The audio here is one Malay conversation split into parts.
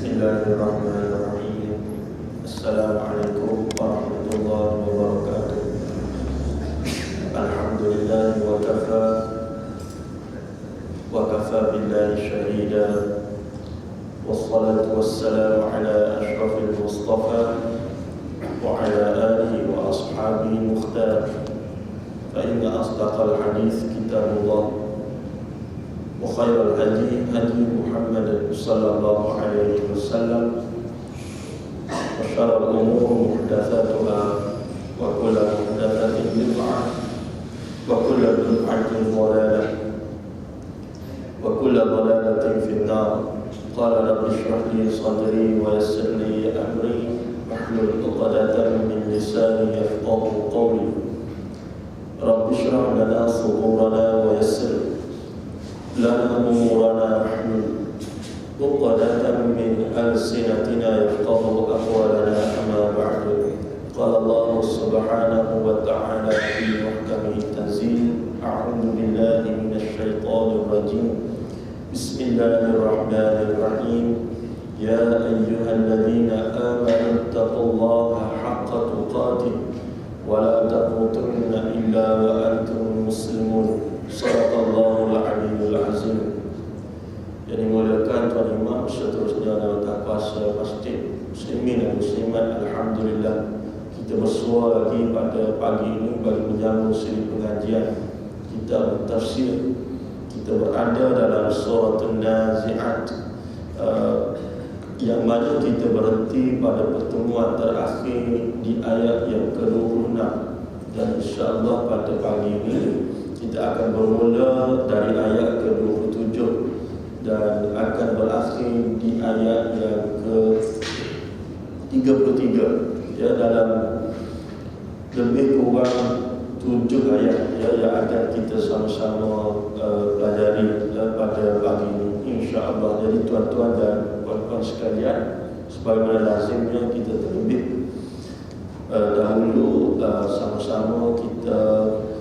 Bismillahirrahmanirrahim. Assalamualaikum warahmatullahi wabarakatuh. Alhamdulillah wa kafa billahi shahida. Wassalatu wassalamu ala ashrafil mustafa wa ala alihi wa ashabihi mukhtar. Fa inna asdaqal hadits kitabullah wa khairal hadi hadi Muhammad sallallahu alaihi wasallam wa syarrul umuri muhdatsatuha wa kullu muhdatsatin bid'ah wa kullu bid'atin dhalalah wa kullu dhalalatin fin nar. Qala rabbi shrah li sadri wa yassir li amri wahlul 'uqdatam min lisani yafqahu qawli. Rabbi shrah lana sudurana wa yassir lana umurana wahlul 'uqdatam min alsinatina yafqahu aqwalana. Amma ba'du. Qala Allah subhanahu wa ta'ala fi muhkamit tanzil. A'udzu billahi minasy syaithanir rajim. Bismillahirrahmanirrahim. Ya ayyuhalladzina amanu taqullaha haqqa tuqatih wa la tamutunna illa wa antum muslimun. Shadaqallahul aliyyul azim. Yang dimuliakan Tuan Imam, seterusnya dalam kuasa pasti muslimin dan muslimat, alhamdulillah kita bersua lagi pada pagi ini bagi menyambung siri pengajian kita tafsir. Kita berada dalam surah An-Nazi'at, yang mana kita berhenti pada pertemuan terakhir di ayat yang ke-26, dan insya-Allah pada pagi ini kita akan bermula dari ayat ke-27 dan akan berakhir di ayat yang ke-33, ya, dalam lebih kurang 7 ayat, ya, yang akan kita sama-sama pelajari pada pagi ini insya-Allah. Jadi tuan-tuan dan puan-puan sekalian, sebagaimana lazimnya kita terlebih dahulu sama-sama kita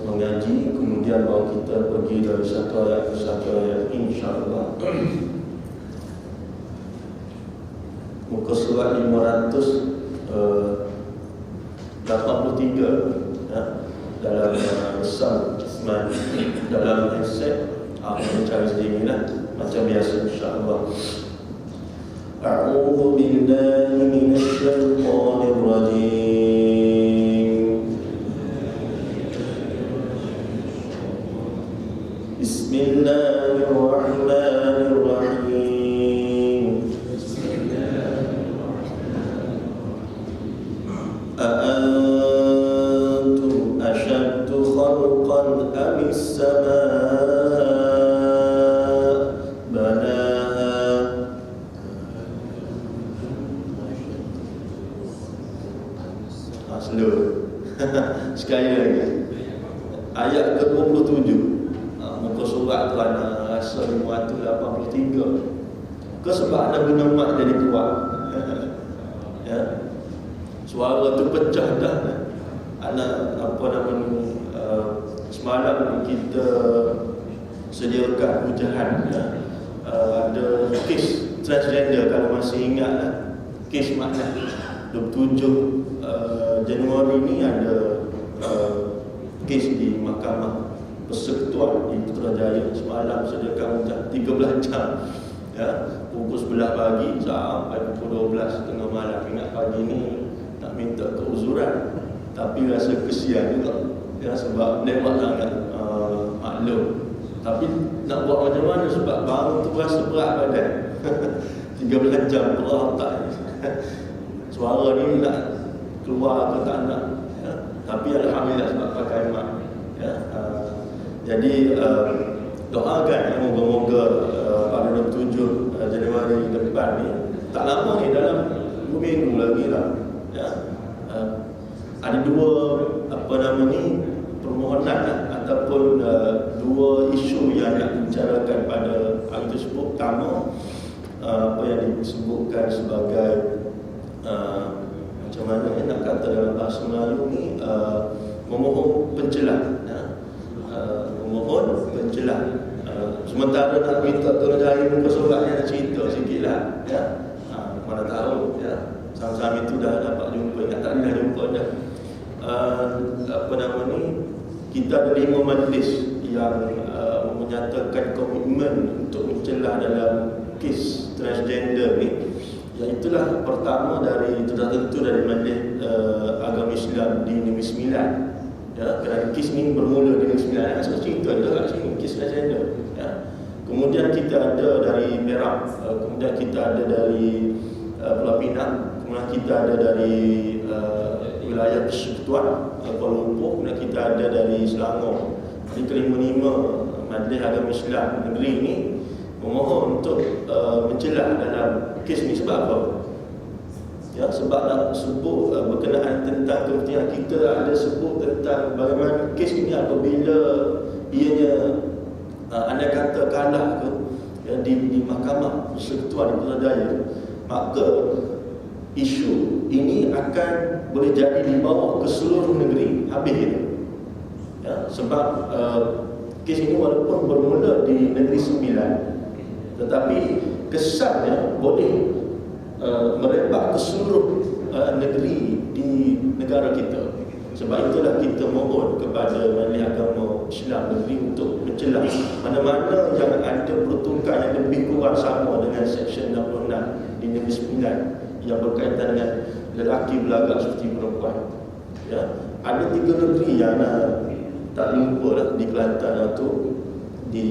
mengaji, kemudian baru kita pergi dari satu ayat ke satu ayat insya-Allah. Muka surat 583, ya, dalam Sam Ismail dalam headset. Kita cari sendiri lah, macam biasa insya-Allah. A'udzu billahi minasy syaithanir rajim. Bismillahirrahmanirrahim. A'antum ashaddu khalqan amis samaa banaha. Slow. Sekali lagi. Ayat ke-27. Muka surat tu ada rasa 583. Ke sebab ada guna mat jadi kuat. Ya. Suara tu pecah dah. Anak apa namanya, semalam kita sediakan ujahan, ya. Ada kes transgender, kalau masih ingat lah, kes makna 27 Januari ni ada kes di Mahkamah Persekutuan di Putrajaya. Semalam sediakan ujahan 13 jam, ya, pukul 11 pagi sampai pukul 12 tengah malam. Ingat pagi ni nak minta keuzuran, tapi rasa kesian juga, ya, sebab lewat sangat maklum. Tapi nak buat macam mana sebab baru tu rasa berat badan. 13 jam berat tak. Suara ni nak keluar ke tak nak, ya. Tapi alhamdulillah sebab pakai mak, ya. Jadi doakan moga-moga pada 27 Januari depan ni, tak lama ni, dalam 2 minggu lagi lah, ya. Ada dua permohonan ataupun dua isu yang nak dibicarakan pada hari tersebut. Pertama, apa yang disebutkan sebagai macam mana nak kata dalam bahasa Melayu ni, memohon pencelah, ya. Memohon pencelah. Sementara nak minta tolong cari muka suratnya, nak cerita sikit lah, ya. Sama-sama itu dah dapat jumpa, tak dah jumpa dah. Kita ada 5 majlis yang menyatakan komitmen untuk mencelah dalam kes transgender ni. Iaitulah pertama dari, itu dah tentu dari Majlis Agama Islam di Negeri Sembilan. Ya, kerana kes ni bermula di Negeri Sembilan. Saya cerita ada kat sini kes transgender. Ya. Kemudian kita ada dari Perak, kemudian kita ada dari Pulau Pinang, kemudian kita ada dari wilayah Persekutuan Kuala Lumpur, kemudian kita ada dari Selangor. Jadi kelima-lima Majlis Agama Islam negeri ini memohon untuk mencelah dalam kes ni. Sebab apa? Ya, sebab nak sebut berkenaan tentang kepentingan kita, ada sebut tentang bagaimana kes ini apabila ianya anda kata kalah ke ya, di mahkamah persekutuan di Putrajaya, maka isu ini akan boleh jadi dibawa ke seluruh negeri habis itu. Ya, sebab kes ini walaupun bermula di Negeri Sembilan, tetapi kesannya boleh merebak ke seluruh negeri di negara kita. Sebab itulah kita mohon kepada Majlis Agama Islam negeri untuk mencelah mana-mana yang ada peruntukan yang lebih kurang sama dengan Seksyen 66 di Negeri Sembilan yang berkaitan dengan lelaki belagak seperti perempuan. Ya, ada 3 negeri yang tak lupa lah, di Kelantan satu, di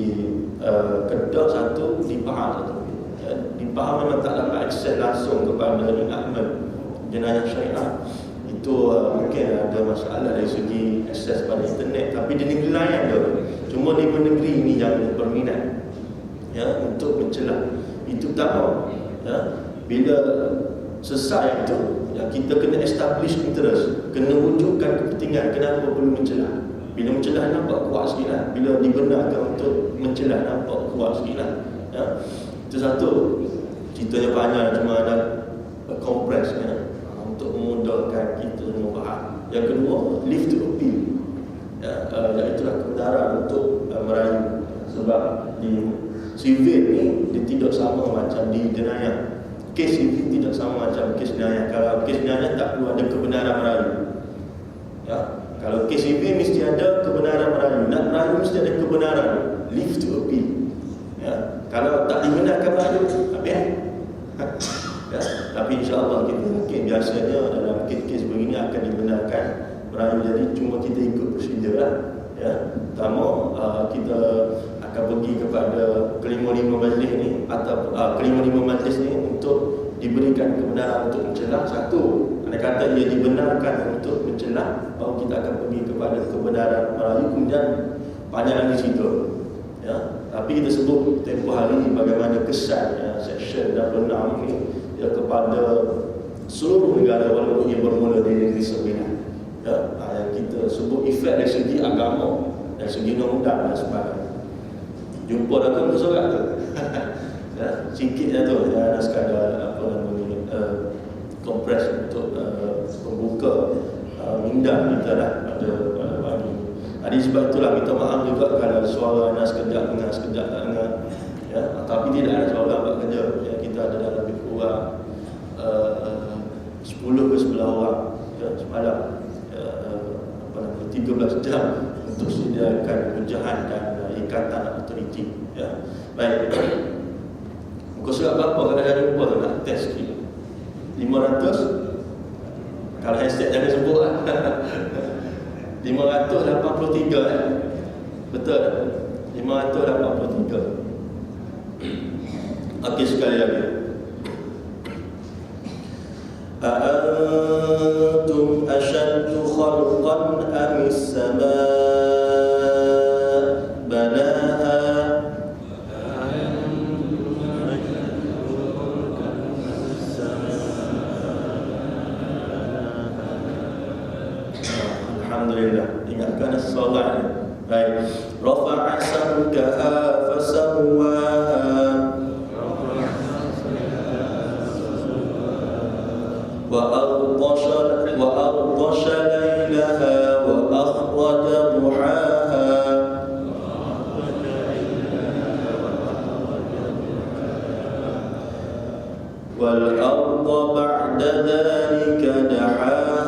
Kedah satu, di Pahang satu. Ya, di Pahang memang tak dapat akses langsung kepada enakmen jenayah syariah. Itu mungkin ada masalah dari segi akses pada internet, tapi di negeri lain ada. Cuma 5 negeri ini yang berminat ya untuk mencelah. Itu pertama. Ya, bila selesai itu, ya, kita kena establish interest, kena wujudkan kepentingan kenapa perlu mencelah. Bila mencelah nampak kuat sikit lah. Bila dibenarkan untuk mencelah nampak kuat sikit lah. Ya, itu satu. Ceritanya panjang, cuma ada kompres ya, untuk memudahkan kita semua faham. Yang kedua, live to appeal. Ya, iaitulah kebenaran untuk merayu. Sebab di sivil ni dia tidak sama macam di jenayah. Kes sivil tidak sama macam kes jenayah. Kalau kes jenayah tak perlu ada kebenaran merayu. Ya, kalau kes sivil mesti ada kebenaran merayu. Nak merayu mesti ada kebenaran. Live to appeal. Ya, kalau tak dibenarkan merayu, habis. Ya, tapi insya-Allah kita mungkin biasanya dalam kes-kes begini akan dibenarkan merayu. Jadi cuma kita ikut prosedur lah. Ya, pertama kita akan pergi kepada kelima-lima majlis ni atau kelima-lima majlis ni untuk diberikan kebenaran untuk mencelah. Satu, anda kata ia dibenarkan untuk mencelah, baru kita akan pergi kepada kebenaran merayu. Kemudian panjang di situ. Ya, tapi kita sebut tempoh hari bagaimana kesan ya, Seksyen 66 ini ya, kepada seluruh negara walaupun ia bermula di Negeri Sembilan. Ya, yang kita sebut efek dari segi agama, dari segi undang-undang dan sebagainya. Jumpa dah tu sorak tu. Ya, sikit dah tu ya, sekadar apa namanya kompres untuk membuka minda kita lah pada pagi. Jadi sebab itulah minta maaf juga kalau suara anda sekejap dengar, sekejap tak dengar. Ya, tapi tidak ada suara buat kerja. Ya, kita ada dalam lebih kurang 10 ke 11 orang ya, semalam 13 jam untuk sediakan pecahan dan ikatan autoriti. Ya. Baik. Muka surat berapa kadang-kadang jumpa tu nak test sikit. 500. Kalau hashtag jangan sebut lah. 583 betul? 583. Okey, sekali lagi. أأنتم أشد خلقا أم السماء بناها Alhamdulillah. Ingatkan soalan. Baik. Rafa'a samkaha fasawwaha وأغطش ليلها وأخرج ضحاها والأرض والأرض بعد ذلك دحاها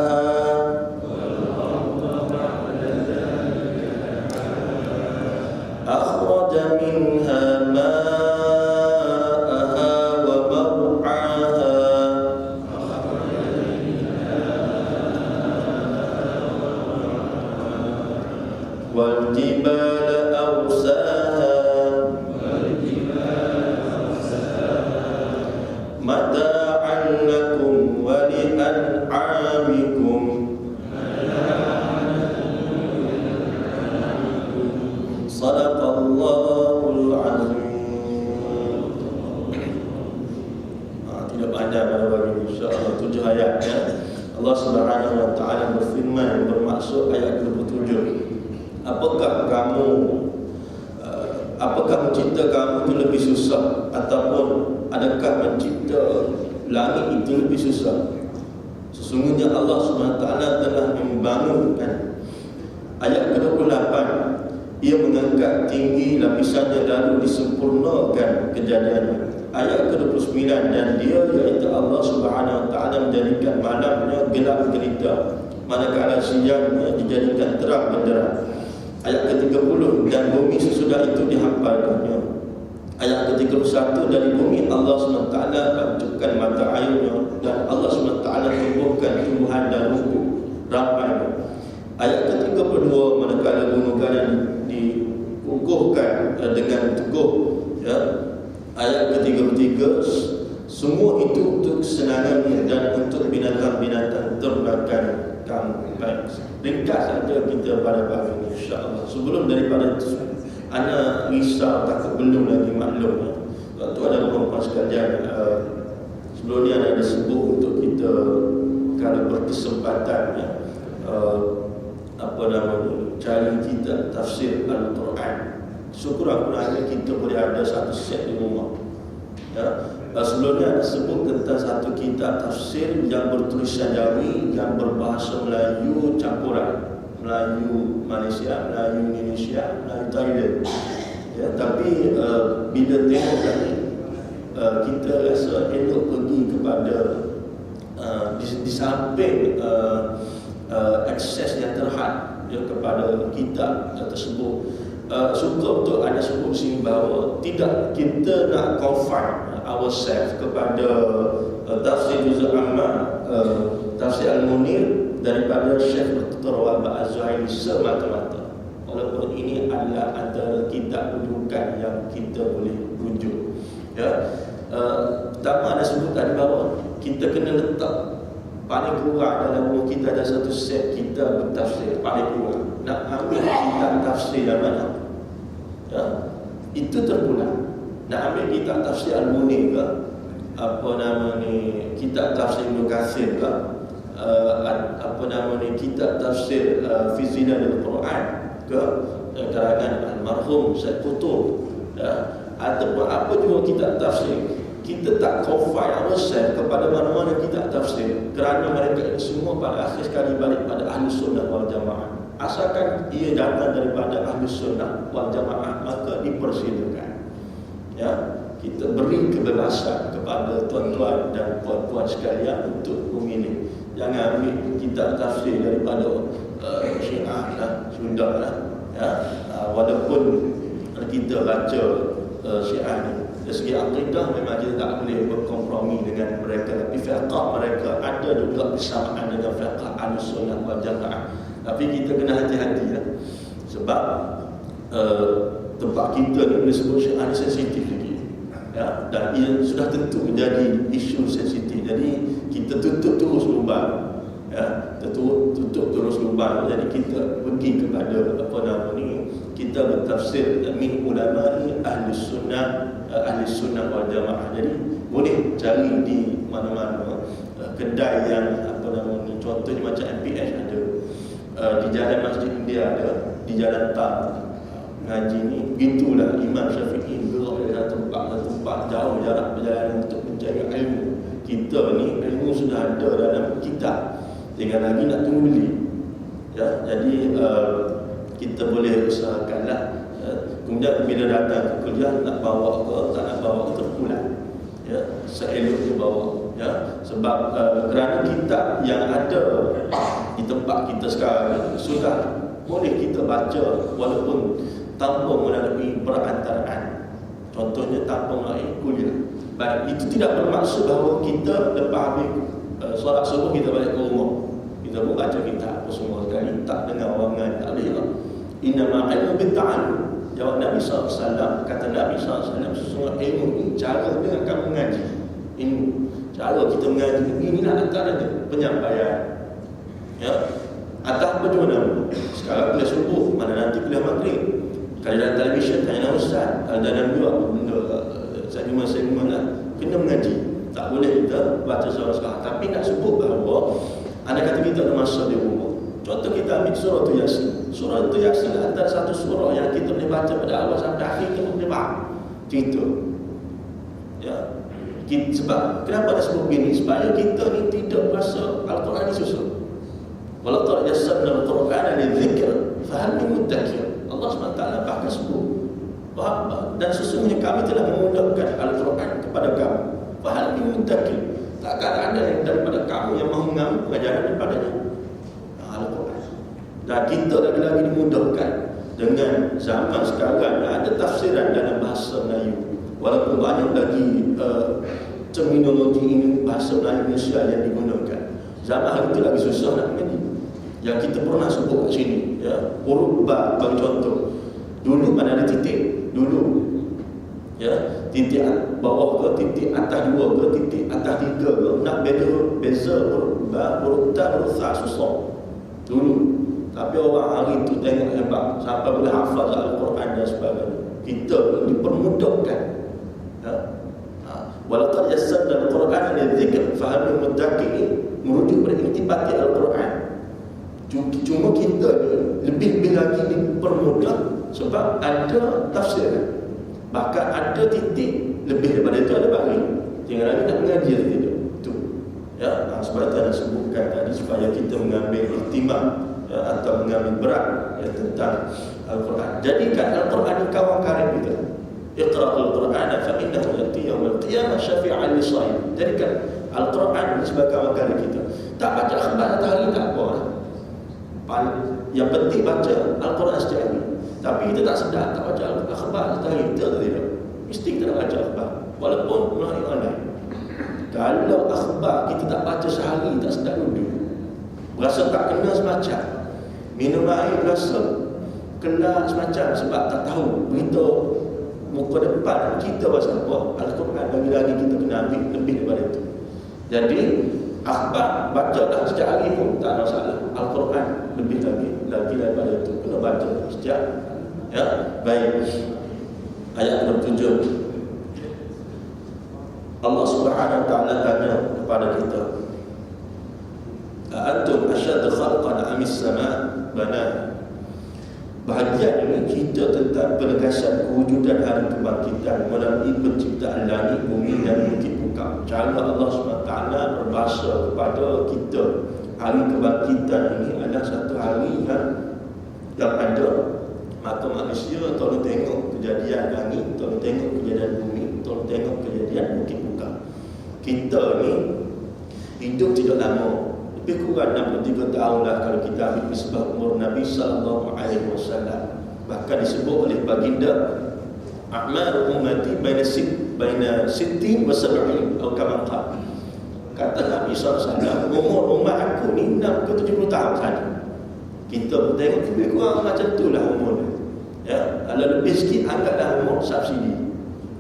أخرج منها ماءها ومرعاها والجبال أرساها متاعا لكم ولأنعامكم صدق الله العظيم. Tidak panjang pada pagi ini, insya-Allah 7 ayat ya. Allah Subhanahu wa taala berfirman yang bermaksud ayat 27. Apakah mencipta kamu itu lebih susah ataupun adakah mencipta langit itu lebih susah? Sesungguhnya Allah SWT telah membangunkan. Ayat ke-28, Ia mengangkat tinggi lapisannya lalu disempurnakan kejadiannya. Ayat ke-29, dan Dia iaitu Allah SWT menjadikan malamnya gelap gelita, manakala siangnya dijadikan terang benderang. Ayat ke-30, dan bumi sesudah itu dihafalkannya. Ayat ke-31, dari bumi Allah SWT pancarkan mata airnya, dan Allah SWT tumbuhkan tumbuhan dan rumput ramai. Ayat ke-32, manakala gunung kalian dikukuhkan dengan teguh ya. Ayat ke-33, semua itu untuk kesenangannya dan untuk binatang-binatang ternakan kamu. Baik, ringkas saja kita pada pagi ini, insya-Allah. Sebelum daripada itu, ana risau takut belum lagi maklum. Waktu ada perempuan sekalian, sebelum ni ana disebut untuk kita kalau berkesempatan ya, cari kita tafsir Al-Quran. Sekurang-kurangnya kita boleh ada satu set di rumah. Ya. Sebelumnya ada sebut tentang satu kitab tafsir yang bertulisan Jawi, yang berbahasa Melayu campuran, Melayu Malaysia, Melayu Indonesia, Melayu Thailand. Ya, tapi bila tengok tadi, kita rasa elok pergi kepada di samping akses yang terhad ya, kepada kitab tersebut. Suka untuk ada sebut sini bahawa tidak kita nak confine ourselves kepada tafsir Juz' Amma, tafsir Al-Munir daripada Syekh Dr. Wahab Az-Zuhaili semata-mata. Walaupun ini adalah antara kitab rujukan yang kita boleh rujuk. Ya. Pertama ada sebut tadi bahawa kita kena letak paling kurang dalam rumah kita ada satu set kita bertafsir paling kurang. Nak ambil kitab tafsir yang mana? Ya, itu terpulang. Nak ambil kitab tafsir Al-Munir ke, kitab tafsir Ibn Katsir ke, kitab tafsir Fi Zinanil Quran ke, karangan almarhum Said Qutb, ya, ataupun apa juga kitab tafsir. Kita tak confine ourselves kepada mana-mana kitab tafsir, kerana mereka ini semua pada akhir sekali balik pada Ahlus Sunnah wal Jamaah. Asalkan ia datang daripada Ahlus Sunnah wal Jamaah, maka dipersilakan. Ya, kita beri kebebasan kepada tuan-tuan dan puan-puan sekalian untuk memilih. Jangan ambil kitab tafsir daripada Syiah lah, sudah lah. Ya, walaupun kita baca Syiah ni, dari segi akidah memang kita tak boleh berkompromi dengan mereka, tapi fiqah mereka ada juga bersamaan dengan fiqah Ahlussunnah wal Jamaah. Tapi kita kena hati-hati ya. Sebab tempat kita ni boleh sebut Syiah ni sensitif lagi. Ya, dan ia sudah tentu menjadi isu sensitif. Jadi kita tutup terus lubang. Ya, tutup terus lubang. Jadi kita pergi kepada kita bertafsir min ulama'i Ahlus Sunnah wal Jamaah. Jadi boleh cari di mana-mana kedai yang contohnya macam MPH ada, di Jalan Masjid India ada, di Jalan Tan ngaji ni. Begitulah Imam Syafi'i gerak dari tempat jauh jarak perjalanan untuk mencari ilmu. Kita ni ilmu sudah ada dalam kitab, tinggal lagi nak tunggu beli. Ya, jadi kita boleh usahakanlah. Kemudian bila datang ke kuliah nak bawa ke, tak nak bawa ke terpulang. Ya, seeloknya bawa. Ya, Sebab kerana kitab yang ada di tempat kita sekarang ini sudah boleh kita baca walaupun tanpa melalui perantaraan. Contohnya tanpa melalui kuliah. Baik, itu tidak bermaksud bahawa kita lepas habis solat subuh kita balik ke rumah, kita pun baca kitab apa semua sekali, tak dengar orang mengaji, tak boleh lah. Innama ilmu bitta'allum. Jawab Nabi SAW, kata Nabi SAW, sesungguhnya ilmu ini cara dengan kamu mengaji. Ilmu, cara kita mengaji, inilah antaranya penyampaian. Ya, atas bagaimana? Sekarang kuliah subuh, mana nanti kuliah maghrib. Kalau dalam televisyen, tanya ustaz, dalam juga benda segmen lah, kena mengaji. Tak boleh kita baca surah-surah. Tapi nak sebut bahawa anda kata kita ada masa di rumah. Contoh kita ambil surah tu Yasin. Surah tu Yasin antara satu surah yang kita boleh baca pada awal sampai akhir, kita boleh faham cerita. Ya. Sebab kenapa nak sebut begini? Supaya kita ni tidak rasa Al-Quran ni susah. Walau tak yassarna al-Quran lidzikr fahal min muddakir. Allah SWT bahkan sebut dan sesungguhnya kami telah memudahkan Al-Quran kepada kamu. Fahal min muddakir. Takkan ada yang daripada kamu yang mahu mengambil pengajaran daripadanya. Al-Quran. Dan kita lagi-lagi dimudahkan dengan zaman sekarang ada tafsiran dalam bahasa Melayu. Walaupun banyak lagi terminologi ini bahasa Melayu Indonesia yang digunakan. Zaman hari itu lagi susah nak mengaji. Yang kita pernah sebut kat sini, ya, huruf ba bagi contoh. Dulu mana ada titik? Dulu, ya, titik bawah ke, titik atas 2 ke, titik atas 3 ke, nak beza huruf ba, huruf ta, huruf sa susah. Dulu. Tapi orang hari itu tengok hebat sampai boleh hafaz Al-Quran dan sebagainya. Kita dipermudahkan. Ya. Walau tak yassar dan Al-Quran lidzikr fahal muddakir merujuk pada intibati Al-Quran. Cuma kita ni lebih lagi dipermudah sebab ada tafsir. Bahkan ada titik lebih daripada itu ada bagi. Tinggal lagi nak mengaji atau tidak. Itu. Ya, sebab itu ada sebutkan tadi supaya kita mengambil ihtimam, ya, atau mengambil berat, ya, tentang Al-Quran. Jadikan Al-Quran kawan karib kita. Iqra'ul Quran fa innahu ya'ti yaumil qiyamah syafi'an lis-sha'im. Jadikan Al-Quran sebagai kawan karib kita. Tak baca akhbar atau hari tak apa. Yang penting baca Al-Quran setiap hari. Tapi kita tak sedar, tak baca akhbar setiap hari, kita atau tidak. Mesti kita nak baca akhbar walaupun melalui online. Kalau akhbar kita tak baca sehari, tak sedar duduk, berasa tak kena semacam, minum air berasa kena semacam sebab tak tahu berita muka depan kita bahasa apa. Al-Quran lagi-lagi kita kena ambil lebih daripada itu. Jadi akhbar baca tak setiap hari pun tak ada masalah. Al-Quran lebih lagi daripada itu, kena baca setiap. Ya, baik. Ayat 27. Allah Subhanahu wa taala tanya kepada kita, "Antum asyaddu khalqan amis sama' bana?" Bahagian ini kita tentang penegasan kewujudan hari kebangkitan melalui penciptaan langit, bumi dan bukit bukit. Cara Allah SWT berbahasa kepada kita, hari kebangkitan ini adalah satu hari yang ada. Maka manusia tolong tengok kejadian langit, tolong tengok kejadian bumi, tolong tengok kejadian bukit bukit. Kita ni hidup tidak lama, lebih kurang 63 tahun lah kalau kita ambil nisbah umur Nabi SAW. Bahkan disebut oleh baginda, a'mar ummati baina sittin wa sab'in atau kama qala. Kata Nabi SAW, umur umat aku ni 60 ke 70 tahun saja. Kita pun tengok lebih kurang macam itulah umurnya. Ya, kalau lebih sikit anggaplah umur subsidi.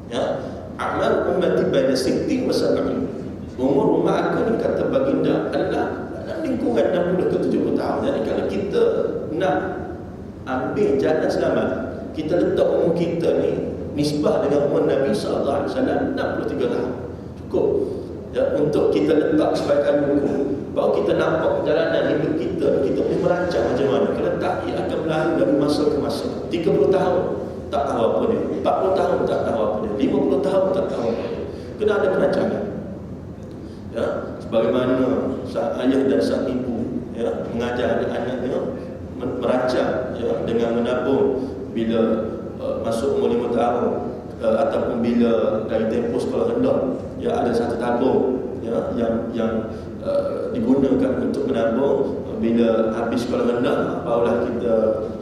Ya, a'mar ummati baina sittin wa sab'in. Umur umat aku ni kata baginda adalah dalam lingkungan 60 ke 70 tahun. Jadi kalau kita nak ambil jalan selamat, kita letak umur kita ni nisbah dengan umur Nabi SAW 63 tahun. Cukup, ya, untuk kita letak sebagai ukur. Baru kita nampak perjalanan hidup kita, kita boleh merancang macam mana. Kalau tak, ia akan berlalu dari masa ke masa. 30 tahun tak tahu apa dia, 40 tahun tak tahu apa dia, 50 tahun tak tahu apa dia. Kena ada perancangan. Ya, sebagaimana sang ayah dan sang ibu, ya, mengajar anak-anaknya merancang, ya, dengan menabung bila masuk umur 5 tahun, ataupun bila dari tempoh sekolah rendah, ya, ada satu tabung ya, yang digunakan untuk menabung. Bila habis sekolah rendah, barulah kita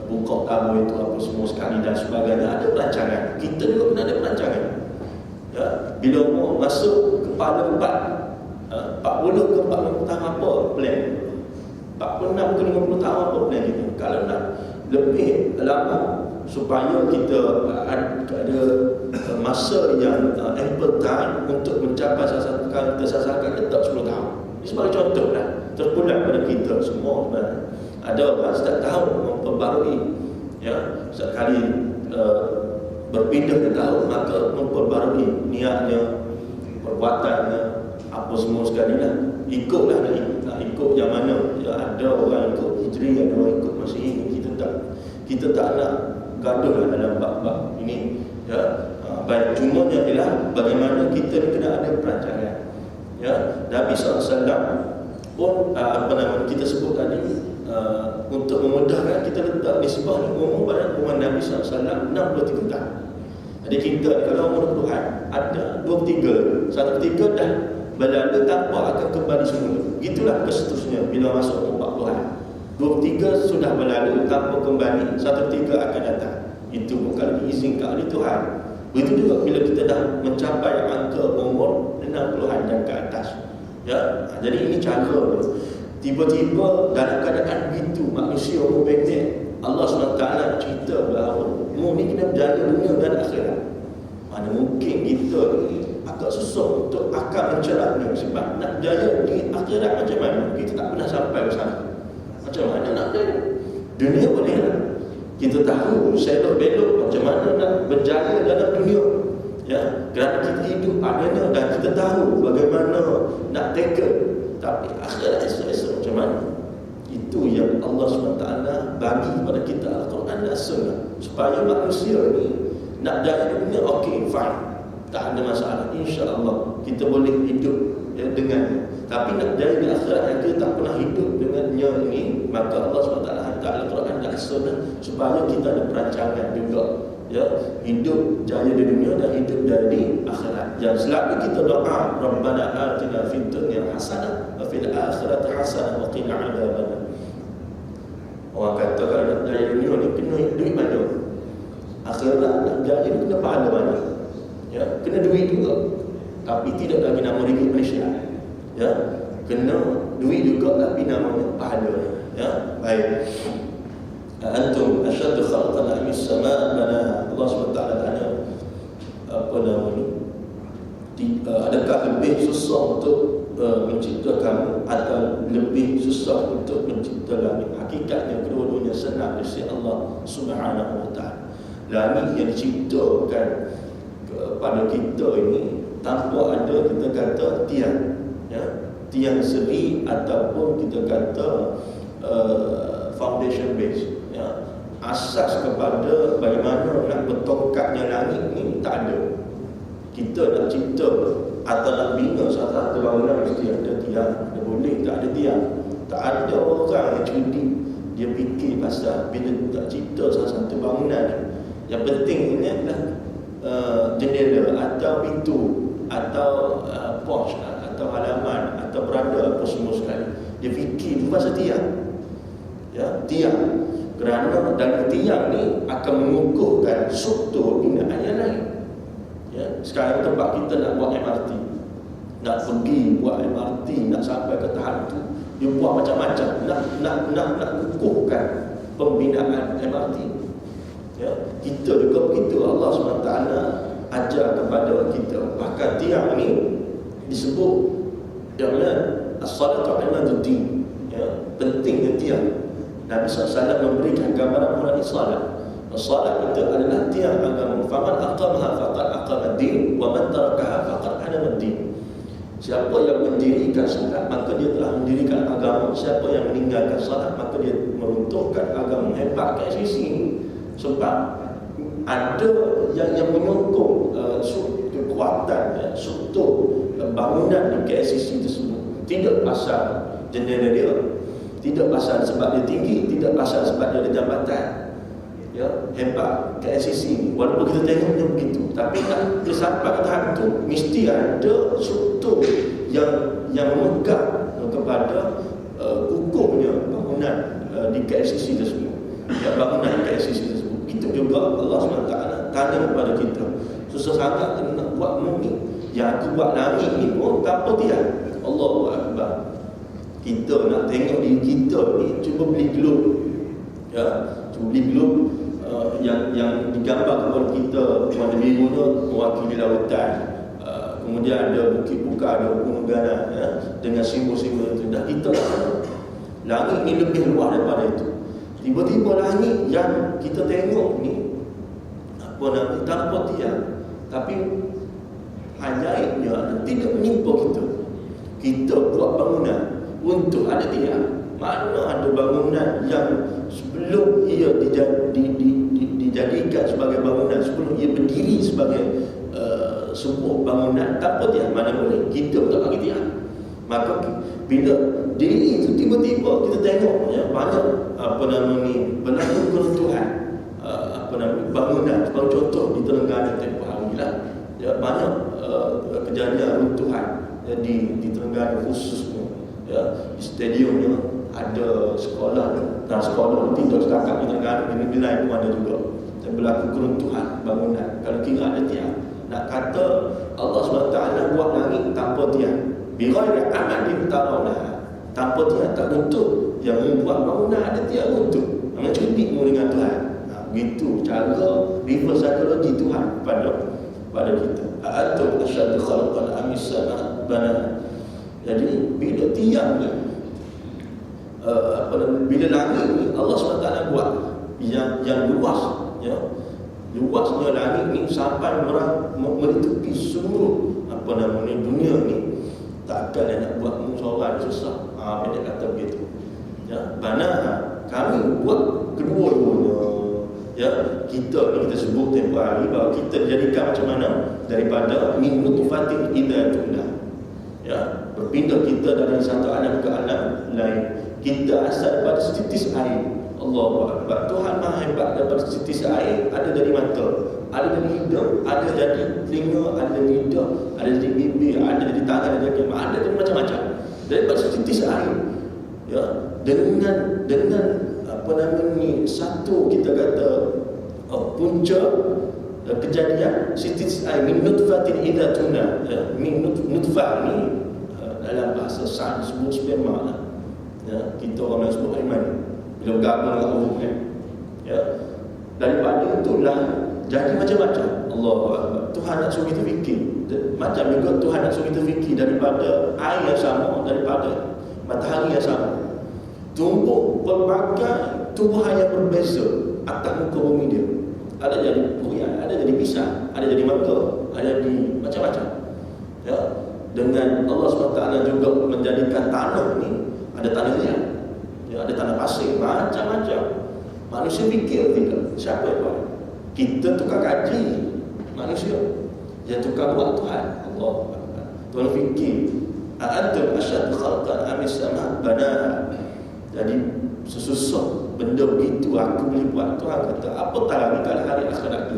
buka tabung itu apa semua sekali dan sebagainya. Ada perancangan. Kita juga kena ada perancangan. Ya, bila umur masuk kepala 40 ke 40 tahun apa plan? 46 ke 50 tahun apa plan kita? Kalau nak lebih lama supaya kita ada masa yang ample time untuk mencapai sasaran kita sasaran letak 10 tahun. Ini sebagai contoh lah, terpulang pada kita semua. Ada orang setiap tahun memperbarui, ya, setiap kali berpindah ke tahun maka memperbarui niatnya, perbuatannya, apa semua sekali lah. Ikutlah nak ikut yang mana. Ya, ada orang ikut Hijri, ada orang ikut Masihi. Kita tak nak gaduh lah dalam bab-bab ini. Ya, baik, cumanya ialah bagaimana kita ni kena ada perancangan. Ya, Nabi SAW pun kita sebut tadi, untuk memudahkan kita letak nisbah umur pada umur Nabi SAW 63 tahun. Jadi kita kalau umur 20-an ada 23, 1/3 dah berlalu tanpa akan kembali semula. Gitulah seterusnya bila masuk umur 40-an. 23 sudah berlalu tanpa kembali, 1/3 akan datang. Itu bukan diizinkan oleh Tuhan. Begitu juga bila kita dah mencapai angka umur 60-an dan ke atas. Ya, jadi ini cara. Tiba-tiba dalam keadaan begitu manusia umur pendek, Allah SWT cerita bahawa umur ni kena berjaya dunia dan akhirat. Mana mungkin kita ni agak susah untuk akal mencerahnya. Sebab nak berjaya di akhirat macam mana? Kita tak pernah sampai ke sana. Macam mana nak berjaya? Dunia boleh lah. Kita tahu selok-belok macam mana nak berjaya dalam dunia. Ya, kerana kita hidup adanya dan kita tahu bagaimana nak tackle. Tapi akhirat esok-esok macam mana? Itu yang Allah SWT bagi kepada kita Al-Quran dan Sunnah, supaya manusia ni nak berjaya dunia, okey, fine, tak ada masalah, insya-Allah kita boleh hidup dengannya. Tapi nak berjaya di akhirat yang kita tak pernah hidup dengannya ini, maka Allah SWT hantar Al-Quran dan Sunnah supaya kita ada perancangan juga, ya, hidup jaya di dunia dan hidup jaya di akhirat. Jangan selalu kita doa, Rabbana atina fid dunya hasanah wa fil akhirati hasanah wa qina adzabannar. Orang kata kalau nak jaya dunia ni kena duit banyak, akhirat nak jaya ni kena pahala banyak. Ya, kena duit juga. Tapi tidak lagi nama ringgit Malaysia. Ya, kena duit juga tapi namanya pahala. Ya, baik. Antum asyaddu khalqan amis sama, mana Allah SWT tanya apa nama ni, adakah lebih susah untuk mencipta kamu atau lebih susah untuk mencipta langit? Hakikatnya kedua-duanya senang di sisi Allah Subhanahu wa taala. Langit yang diciptakan kepada kita ini tanpa ada kita kata tiang, ya, tiang seri ataupun kita kata foundation base. Ya, asas kepada bagaimana nak bertongkatnya langit ni tak ada. Kita nak cipta atau nak bina satu bangunan mesti ada tiang. Ada boleh tak ada tiang. Tak ada orang yang cerdik dia fikir pasal bila tak cipta satu bangunan, yang penting ini adalah jendela atau pintu atau porch atau halaman atau beranda apa semua sekali. Dia fikir itu pasal tiang. Ya, tiang. Kerana dalam tiang ni akan mengukuhkan struktur binaan yang lain. Ya, sekarang tempat kita nak buat MRT, nak pergi buat MRT, nak sampai ke tahap tu, dia buat macam-macam nak kukuhkan pembinaan MRT. Ya, kita juga begitu. Allah SWT ajar kepada kita. Bahkan tiang ni disebut yang as-salatu imaduddin. Ya, pentingnya tiang. Nabi SAW memberikan gambaran mengenai salat. Salat itu adalah tiang agama. Faman aqamaha faqad aqama ad-din wa man tarakaha faqad hadama ad-din. Siapa yang mendirikan salat maka dia telah mendirikan agama. Siapa yang meninggalkan salat maka dia meruntuhkan agama. Hebat kat sisi ini. Sebab ada yang menyokong kekuatan struktur bangunan di KLCC tersebut. Tidak pasal jendela dia, tidak pasal sebab dia tinggi, tidak pasal sebab dia ada jambatan. Ya, hebat KLCC ni. Walaupun kita tengoknya begitu, tapi nak sampai ke tahap itu mesti ada struktur yang memegang kepada kukuhnya bangunan di KLCC tersebut, bangunan KLCC tersebut. Itu juga Allah SWT tanya kepada kita, susah sangat nak buat bumi, yang aku buat langit ni pun tanpa dia. Allahu Akbar. Kita nak tengok diri kita ni, cuba beli globe, cuba beli globe yang digambar kepada kita warna biru tu mewakili lautan. Kemudian ada bukit buka, ada gunung ganas, dengan simbol-simbol itu. Dan kita langit ni lebih luas daripada itu. Tiba-tiba langit yang kita tengok ni tanpa tiang, tapi ajaibnya tidak menimpa kita. Kita buat bangunan untuk ada tiang. Mana ada bangunan yang sebelum ia dijadikan sebagai bangunan, sebelum ia berdiri sebagai sebuah bangunan tanpa tiang, mana boleh kita tak bagi tiang. Maka bila diri itu tiba-tiba kita tengok banyak berlaku keruntuhan, bangunan. Sebagai contoh di Terengganu tempoh hari lah, banyak kejadian runtuhan di Terengganu khususnya. Di stadiumnya ada sekolah, dan sekolah tidak setakat di Terengganu, di negeri lain pun ada juga. Dan berlaku keruntuhan bangunan. Kalau kira ada tiang, nak kata Allah SWT buat langit tanpa tiang, bighairi amalin tarawnaha, tanpa tiang tak runtuh. Yang membuat bangunan ada tiang runtuh, jangan cerdik dengan Tuhan. Begitu cara reverse psychology Tuhan pada kita. A'atum asyaddu khalqan amis sama bana. Jadi bila tiang ni, bila langit ni Allah SWT buat yang luas, luasnya langit ni sampai melitupi seluruh dunia ni. Takkan dia nak buat musyawarah susah. Dia kata begitu. Bana kami buat kedua-duanya. Kita ni kita sebut tempoh hari bahawa kita dijadikan macam mana daripada min nutfatin idza tumna. Berpindah kita dari satu alam ke alam lain. Kita asal daripada setitis air. Allahu Akbar. Tuhan Maha hebat. Daripada setitis air ada dari mata, ada dari hidung, ada dari telinga, ada dari lidah, ada dari bibir, ada dari tangan, ada dari kaki, ada dari macam-macam. Daripada setitis air, dengan satu kita kata punca kejadian setitis air min nutfatin idza tuna. Min nutfah ni dalam bahasa sains sebut sperma lah. Kita orang sebut aiman bila bergabung dengan orang kan. Daripada itulah jadi macam-macam. Allahu Akbar. Tuhan nak suruh kita fikir. Macam juga Tuhan nak suruh kita fikir daripada air yang sama, daripada matahari yang sama. Tumpuk pelbagai tumbuhan yang berbeza atas muka bumi dia. Ada jadi durian, ada jadi pisang, ada jadi mangga, ada jadi macam-macam. Dengan Allah SWT juga menjadikan tanah ni, ada tanah liat, ada tanah pasir, macam-macam. Manusia fikir tidak? Siapa yang buat? Kita tukar kaji manusia, yang tukar buat Tuhan. Allah Tuhan fikir a'antum asyaddu khalqan amis sama bana. Jadi sesusah benda begitu aku boleh buat. Tuhan kata apa tak lagi kalau hari akhirat tu.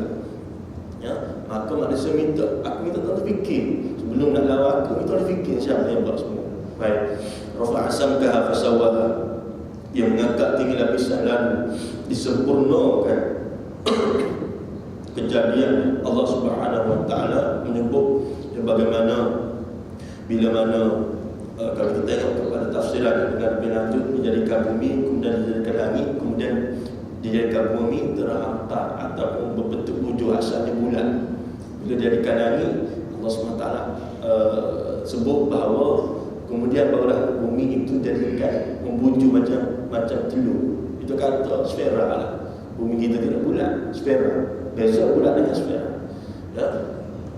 Maka manusia minta, aku minta Tuhan fikir sebelum nak lawan aku, Tuhan fikir siapa yang buat semua. Baik. Rafa'a samkaha fasawaha, yang mengangkat tinggi lapisan lalu disempurnakan. Kejadian Allah Subhanahu Wa Taala menyebut bagaimana bila mana kalau kita tengok kepada tafsiran dengan lebih lanjut, menjadikan bumi, kemudian dijadikan langit, kemudian dijadikan bumi terhantar ataupun berbentuk wujud asalnya bulan. Bila dijadikan langit, Allah SWT sebut bahawa kemudian barulah bumi itu jadikan membuju macam telur. Itu kata sfera lah. Bumi kita tidak bulat, sfera. Beza bulat dengan sfera.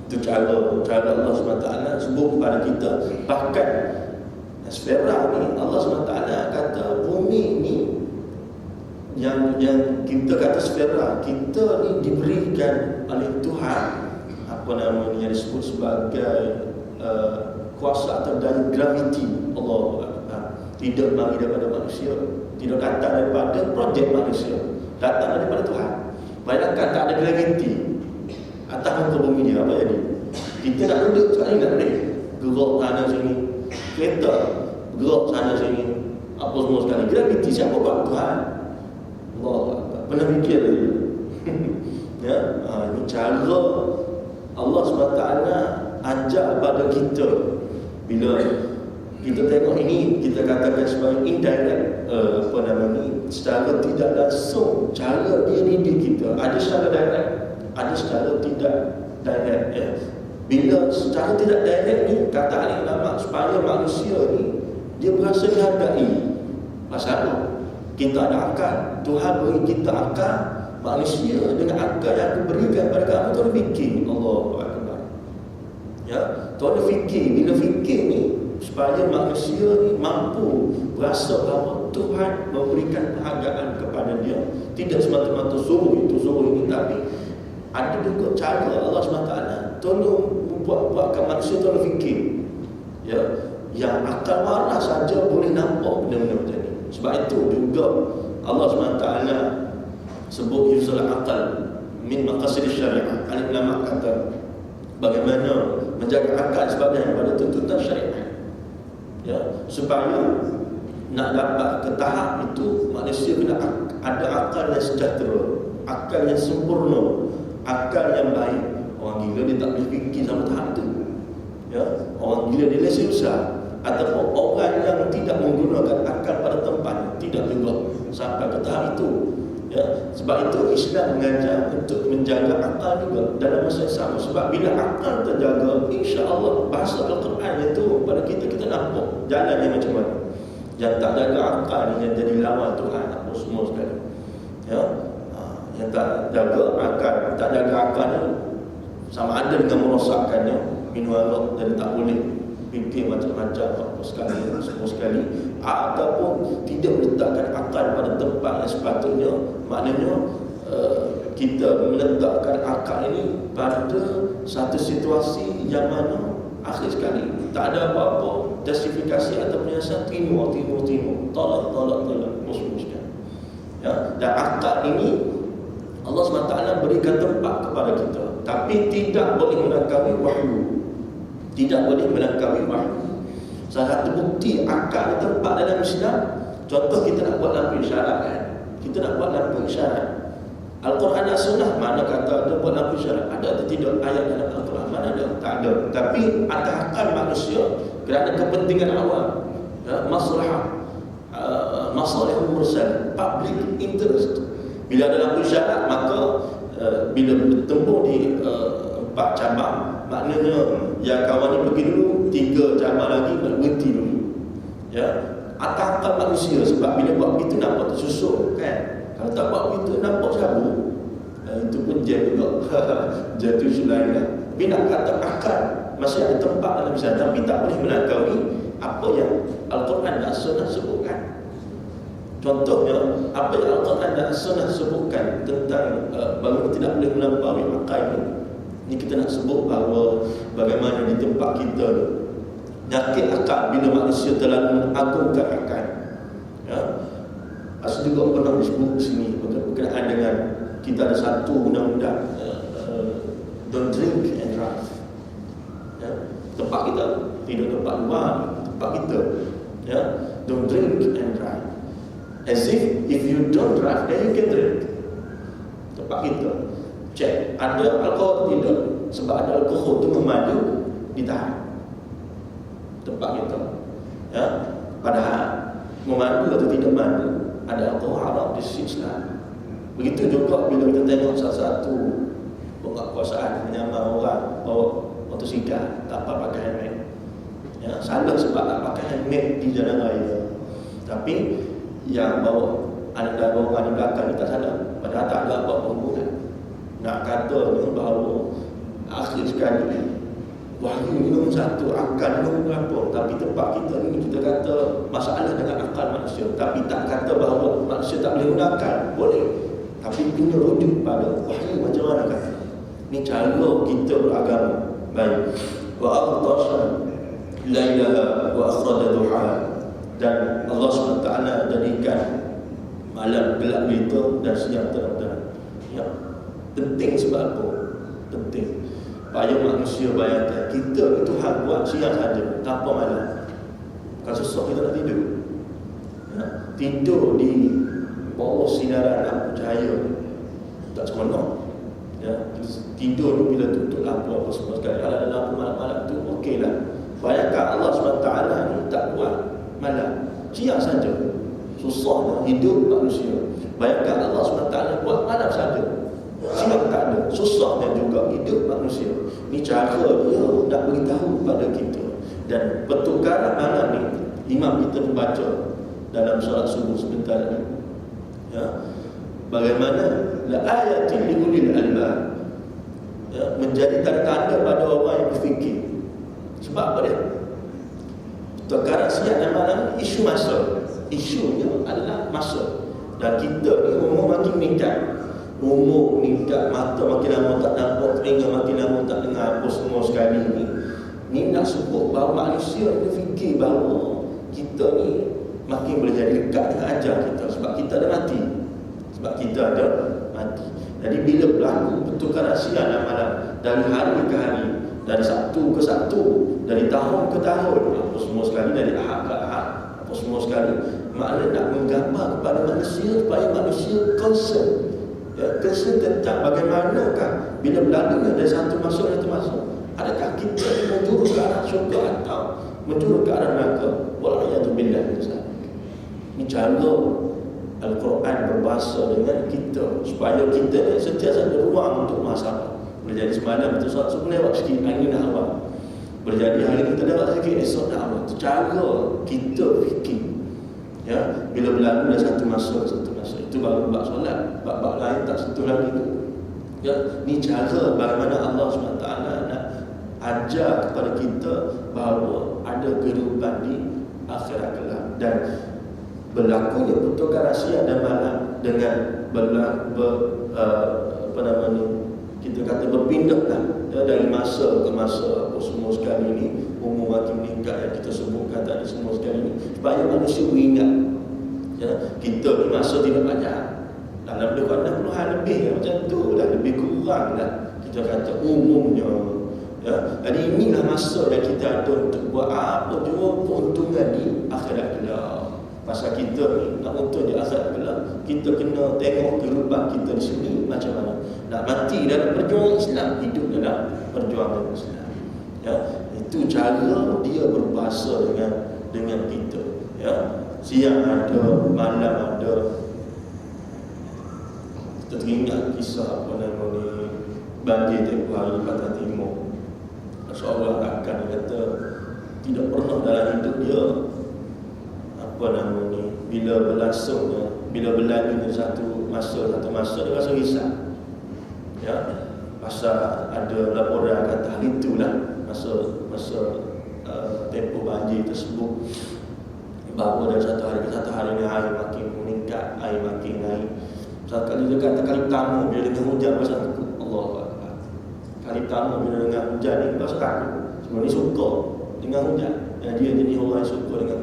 Itu cara Allah SWT sebut kepada kita. Bahkan sfera ni Allah SWT kata bumi ni yang kita kata sfera, kita ni diberikan oleh Tuhan yang disebut sebagai kuasa atau dan graviti Allah. Tidak mari daripada manusia, tidak datang daripada projek manusia, datang daripada Tuhan. Bayangkan tak ada graviti atas muka bumi ni, apa jadi? Kita nak duduk sekarang ni tak boleh. Gerak kanan sini, kereta bergerak sana sini, apa semua sekali. Graviti siapa buat? Tuhan. Allah pernah fikir lagi. Ya, ini cara Allah SWT ajak pada kita. Bila kita tengok ini, kita katakan sebagai indirect, secara tidak langsung cara dia didik kita. Ada secara direct, ada secara tidak direct, ya. Bila secara tidak direct ni, kata ahli ulama, supaya manusia ni dia berasa dihargai. Pasal kita ada akal, Tuhan beri kita akal. Manusia dengan akal yang aku berikan pada kamu, Tuhan fikir. Allahu Akbar. Ya, Tuhan fikir. Bila fikir ni, supaya manusia ni mampu berasa bahawa Tuhan memberikan penghargaan kepada dia. Tidak semata-mata suruh itu, suruh ini, tapi ada juga cara Allah SWT tolong buatkan manusia tolong fikir. Ya, yang akal waras saja boleh nampak benda-benda macam ni. Sebab itu juga Allah SWT sebut hifzul akal min maqasid syariah. Ahli ulama kata bagaimana menjaga akal sebabnya pada tuntutan syariah. Ya, supaya nak dapat ke tahap itu, manusia kena ada akal yang sejahtera, akal yang sempurna, akal yang baik. Orang gila dia tak boleh fikir sampai tahap itu. Ya, orang gila dia susah. Ataupun orang yang tidak menggunakan akal pada tempatnya tidak juga sampai ke tahap itu. Ya, sebab itu Islam mengajar untuk menjaga akal juga dalam masa yang sama. Sebab bila akal terjaga, insya-Allah bahasa Al-Quran itu pada kita nampak jalannya macam mana. Yang tak jaga akal ni yang jadi lawan Tuhan apa semua sekali. Ya, yang tak jaga akal, tak jaga akal ni sama ada dengan merosakkannya, minum arak dan tak boleh fikir macam-macam apa sekali, semua sekali, ataupun tidak meletakkan akal pada tempat yang sepatutnya. Maknanya kita meletakkan akal ini pada satu situasi yang mana akhir sekali tak ada apa-apa justifikasi atau penyiasat, timur, tolak, musmuskan. Ya, dan akal ini Allah SWT berikan tempat kepada kita, tapi tidak boleh melangkaui wahyu. Tidak boleh melangkaui wahyu. Salah satu bukti akal tempat dalam Islam, contoh kita nak buat lampu isyarat kan. Kita nak buat lampu isyarat. Al-Quran dan Sunnah mana kata ada buat lampu isyarat? Ada atau tidak ayat dalam Al-Quran? Mana ada? Tak ada. Tapi atas akal manusia kerana kepentingan awam, ya, masalah mursal, public interest. Bila ada lampu isyarat, maka bila bertemu di 4 cabang, maknanya yang kawan ni pergi dulu, 3 cabang lagi berhenti dulu. Ya, atas akal manusia. Sebab bila buat begitu nampak tersusun kan. Kalau tak buat begitu nampak cabut. Itu pun jam juga. Jatuh isu lain lah. Tapi nak kata akal masih ada tempat dalam Islam, tapi tak boleh melangkaui apa yang Al-Quran dan Sunnah sebutkan. Contohnya, apa yang Al-Quran dan Sunnah sebutkan tentang bagaimana tidak boleh melampaui akal ini kita nak sebut bahawa bagaimana di tempat kita nyakit akal bila manusia terlalu mengagungkan akal. Ya, asal juga pernah disebut di sini berkenaan dengan kita ada satu undang-undang, don't drink and drive. Ya, tempat kita, tidak tempat luar, tempat kita. Ya, don't drink and drive. As if you don't drive, then you can drink. Tempat kita. Cek, ada alkohol tidak? Sebab ada alkohol itu memandu, ditahan. Tempat kita. Ya, padahal memandu atau tidak memandu, ada alkohol haram di sisi Islam. Begitu juga bila kita tengok salah satu penguasaan menyamar orang bawa motosikal tanpa pakai helmet. Ya, salah sebab tak pakai helmet di jalan raya. Tapi yang bawa anak orang di belakang ni tak salah, padahal tak ada apa-apa pun. Nak kata ni bahawa akhir sekali wahyu ni nombor 1, akal ni nombor berapa. Tapi tempat kita ni kita kata masalah dengan akal manusia, tapi tak kata bahawa manusia tak boleh guna akal. Boleh, tapi kena rujuk pada wahyu macam mana kata. Ni cara kita beragama. Baik. Wa aqtasha lailaha wa akhraja duha. Dan Allah SWT jadikan malam gelap gelita dan siang terang-terang. Ya, penting sebab apa? Penting supaya manusia bayangkan kita itu hak buat siang saja tanpa malam. Kalau susah kita nak tidur, ya, tidur di bawah sinaran lampu cahaya tak seronok. Ya, tidur bila tutup lampu apa semua sekali. Kalau ada lampu malam-malam tu okeylah. Bayangkan Allah SWT ni tak buat malam, siang saja. Susahnya hidup manusia. Bayangkan Allah SWT buat malam saja, siang tak ada. Susahnya juga hidup manusia. Ni cara dia nak beritahu pada kita. Dan pertukaran malam ni imam kita membaca dalam solat subuh sebentar ni, ya, bagaimana la ayatin li ulil albab, ya, menjadi tanda-tanda pada orang yang berfikir. Sebab apa dia? Pertukaran siang dan malam isu masa. Isunya adalah masa. Dan kita ni umur makin meningkat. Umur meningkat, mata makin lama tak nampak, telinga makin lama tak dengar apa semua sekali ni. Ni nak sebut bahawa manusia ni fikir bahawa kita ni makin boleh jadi dekat dengan ajal kita. Sebab kita dah mati. Sebab kita ada mati. Jadi bila berlaku pertukaran siang dan malam, dari hari ke hari, dari satu ke satu, dari tahun ke tahun, apa semua sekali, dari ahad ke ahad, apa semua sekali, maknanya nak menggambar kepada manusia supaya manusia concern, ya, concern tentang bagaimanakah bila berlalu dari satu masa ke satu masa, adakah kita menjurus ke arah syurga atau menjurus ke arah neraka. Wal'iyadzubillah. Ini cara Al-Quran berbahasa dengan kita supaya kita ni sentiasa ada ruang untuk muhasabah. Boleh jadi semalam itu solat subuh lewat sikit, hari ni dah awal. Boleh jadi hari kita lewat sikit, esok dah awal. Itu cara kita fikir, ya, bila berlalu dah satu masa. Itu baru bab solat. Bab-bab lain tak sentuh lagi tu. Ya, ni cara bagaimana Allah SWT nak ajar kepada kita bahawa ada kehidupan di akhirat kelak. Dan berlakunya pertukaran siang dan malam dengan kita kata berpindahlah, ya, dari masa ke masa apa semua sekali ni, umur makin meningkat yang kita sebutkan tadi semua sekali ni, supaya manusia beringat, ya, kita ni masa tidak banyak, dalam lebih kurang 60-an lebih, ya, macam tu lah, lebih kurang lah kita kata umumnya, ya. Jadi inilah masa yang kita ada untuk buat apa juga keuntungan di akhirat kelak. Pasal kita ni nak untung di akhirat kelak, kita kena tengok kehidupan kita di sini macam mana. Nak mati dalam perjuangan Islam, hidup dalam perjuangan Islam. Ya, itu cara dia berbahasa dengan kita. Ya, siang ada, malam ada. Kita teringat kisah apa nama ni, banjir tempoh hari di Pantai Timur. Seorang rakan kata tidak pernah dalam hidup dia apa nama ni, bila berlangsungnya, bila berlalunya satu masa dia rasa risau. Ya, pasal ada laporan kata hari itulah masa tempoh banjir tersebut, bahawa dari satu hari ke satu hari ni air makin meningkat, air makin naik. Satu kali dia kata kali pertama bila dengar hujan pasal takut. Allah Akbar. Kali pertama bila dengar hujan ni pasal takut. Semua ni suka dengan hujan. Dan dia jadi orang yang suka dengan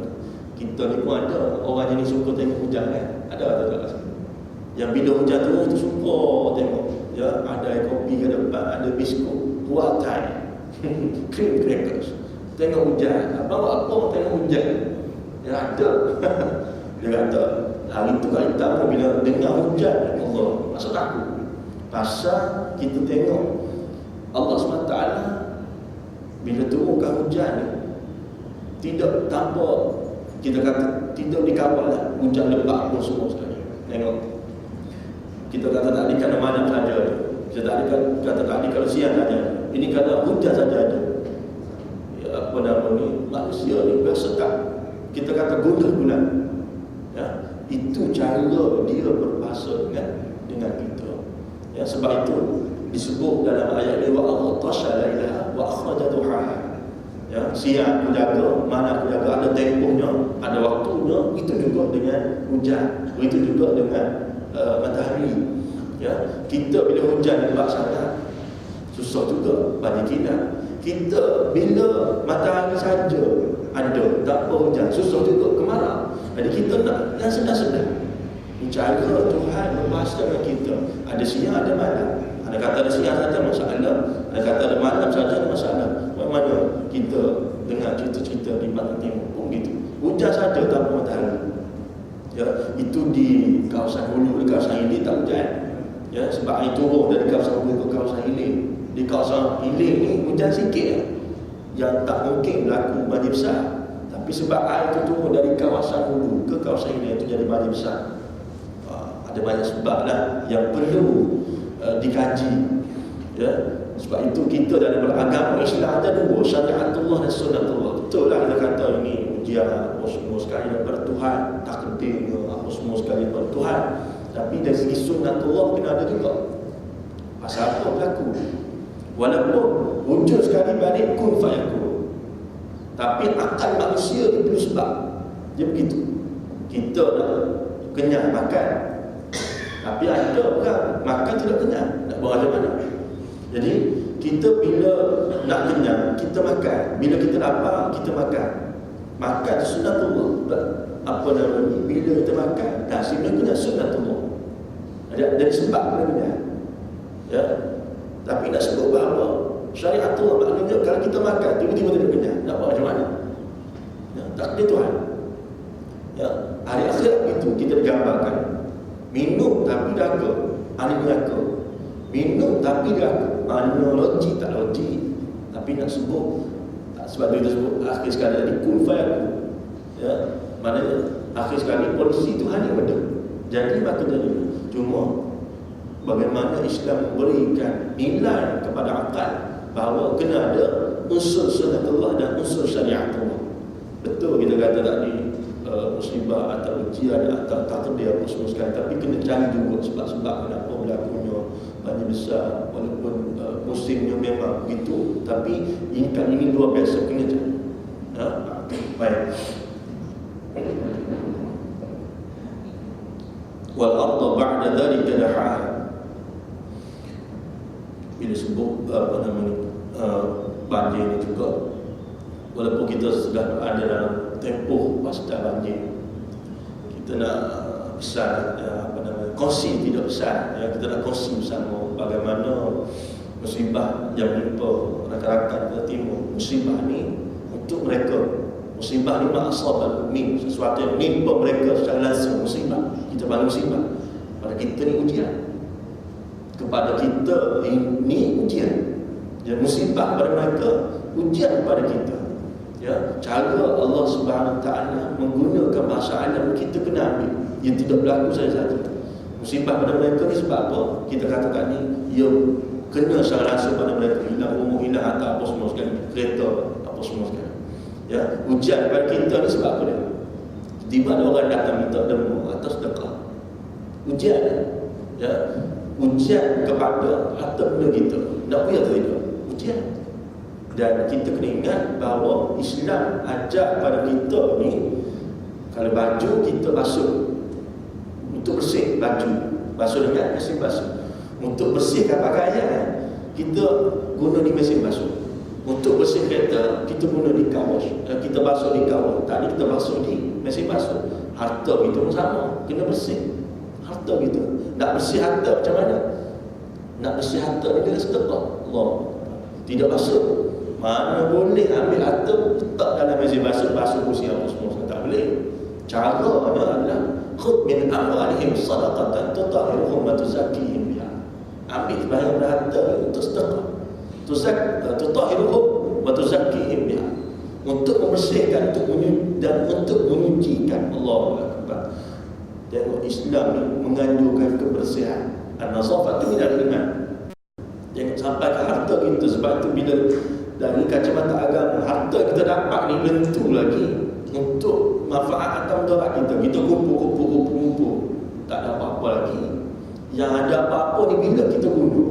kita ni pun ada orang jenis suka tengok hujan kan. Ada atau tak rasa? Yang bila hujan turun tu suka tengok. Ya, ada air kopi ke depan, ada biskut, buah thai, cream crackers. Tengok hujan. Bawa apa tengok hujan? Ya ada. Dia kata hari tu kali pertama bila dengar hujan, Allah masa takut. Pasal kita tengok Allah SWT bila turunkan hujan ni, tidak tanpa kita kata tidak dikawal lah, hujan lebat pun semua sekali. Tengok, kita kata tadi kerana malam saja, kita tadi kata tadi kalau siang saja, ini kerana hujan saja ada. Ya, apa nama ni, manusia ni biasa tak, kita kata guna-guna. Ya, itu cara dia berbahasa dengan kita. Ya, sebab itu disebut dalam ayat ini, wa Allah tashala ilaha wa akhraja duhaha. Ya, siang aku jaga, malam aku jaga, ada tempohnya, ada waktunya. Itu juga dengan hujan, itu juga dengan matahari. Ya, kita bila hujan lebat sangat susah juga bagi kita. Kita bila matahari saja ada, tak apa hujan, susah juga kemarau. Jadi kita nak yang sedar-sedar. Cara Tuhan berbahasa dengan kita. Ada siang, ada malam. Ada kata ada siang saja masalah, ada kata ada malam saja masalah. Bagaimana kita dengar cerita-cerita di Pantai Timur pun gitu. matahari. Ya, itu di kawasan hulu, di kawasan hilir tak hujan. Ya, sebab air turun dari kawasan hulu ke kawasan hilir. Di kawasan hilir ni hujan sikit ya. Yang tak mungkin berlaku banjir besar. Tapi sebab air itu turun dari kawasan hulu ke kawasan hilir, itu jadi banjir besar. Ada banyak sebab lah yang perlu dikaji. Ya, sebab itu kita dalam beragama Islam ada dua, syariatullah dan sunnatullah. Betul lah kita kata ini ujian apa semua sekali daripada Tuhan, takdirnya apa semua sekali daripada Tuhan. Tapi dari segi sunnatullah kena ada juga. Pasal apa berlaku? Walaupun wujud sekali balik kun fayakun, tapi akal manusia dia perlu sebab. Dia begitu. Kita nak kenyang makan, tapi ada orang makan tidak kenyang, nak buat macam mana? Jadi kita bila nak kenyang, kita makan. Bila kita lapar, kita makan. Makan sunnatullah. Apa namanya? Bila kita makan, hasilnya sunnatullah. Dari sebab kena kenyang. Ya. Tapi nak sebut bahawa syariatullah maknanya kalau kita makan tiba-tiba tidak kenyang, nak buat macam mana? Ya, takdir Tuhan. Ya, hari akhirat itu kita digambarkan minum tapi dahaga, ahli neraka. Minum tapi dahaga, mana logik tak logik. Tapi nak sebut sebab dia sebut akhir sekali tadi kun fayakun. Ya, maknanya akhir sekali polisi Tuhan yang ada. Jadi maka jadi. Cuma bagaimana Islam memberikan nilai kepada akal bahawa kena ada unsur sunnatullah dan unsur syariatullah. Betul kita kata tadi musibah atau ujian atau takdir apa semua sekali, tapi kena cari juga sebab-sebab kenapa berlakunya banjir besar. Walaupun musimnya memang begitu, tapi ini luar biasa, kena cari. Baik. Wal arda ba'da dhalika dahaha. Bila sebut apa namanya banjir ini juga, walaupun kita sudah ada dalam tempoh pasca banjir, kita nak besar apa namanya kongsi tidak besar ya, kita nak kongsi bersama bagaimana musibah yang menimpa rakan-rakan ke timur. Musibah ni untuk mereka, musibah ni ma'asabal mu'min, sesuatu yang menimpa mereka secara langsung. Musibah kita panggil musibah, pada kita ni ujian. Kepada kita ini ujian. Dan musibah pada mereka ujian kepada kita. Ya, cara Allah Subhanahu Wa Taala menggunakan bahasa alam kita kena ambil. Yang tidak berlaku saja. Musibah pada mereka ni sebab apa? Kita katakan ni ia kena secara langsung pada mereka, hilang rumah, hilang atau apa semua sekali, kereta apa semua sekali. Ya, ujian pada kita ni sebab apa dia? Tiba ada orang datang minta demo atau sedekah. Ujian. Ya. Ujian kepada harta benda kita. Nak punya atau tidak? Ujian. Dan kita kena ingat bahawa Islam ajar pada kita ni, kalau baju kita basuh untuk bersih baju, basuh dengan mesin basuh. Untuk bersihkan pakaian, kita guna di mesin basuh. Untuk bersih kereta, kita guna di car wash. Kita basuh di car wash. Tadi kita basuh di mesin basuh. Harta kita pun sama, kena bersih harta kita. Nak bersih harta macam mana? Nak bersih harta ni dengan sedekah. Allah tidak basuh. Mana boleh ambil harta letak dalam mesin basuh kursi apa semua, tak boleh. Caranya adalah khudh min amwalihim sadaqatan tutahhiruhum wa tuzakkihim biha. Ambil sebahagian harta untuk sedekah. Tutahhiruhum wa tuzakkihim biha. Untuk membersihkan, dan untuk menyucikan. Allahu Akbar. Tengok Islam ni menganjurkan kebersihan. An-nazafatu minal iman. Jangan sampai ke harta kita. Sebab tu bila dari kacamata agama, harta kita dapat ni belum tentu lagi untuk manfaat atau mudarat kita. Kita kumpul, tak ada apa-apa lagi. Yang ada apa-apa ni bila kita guna.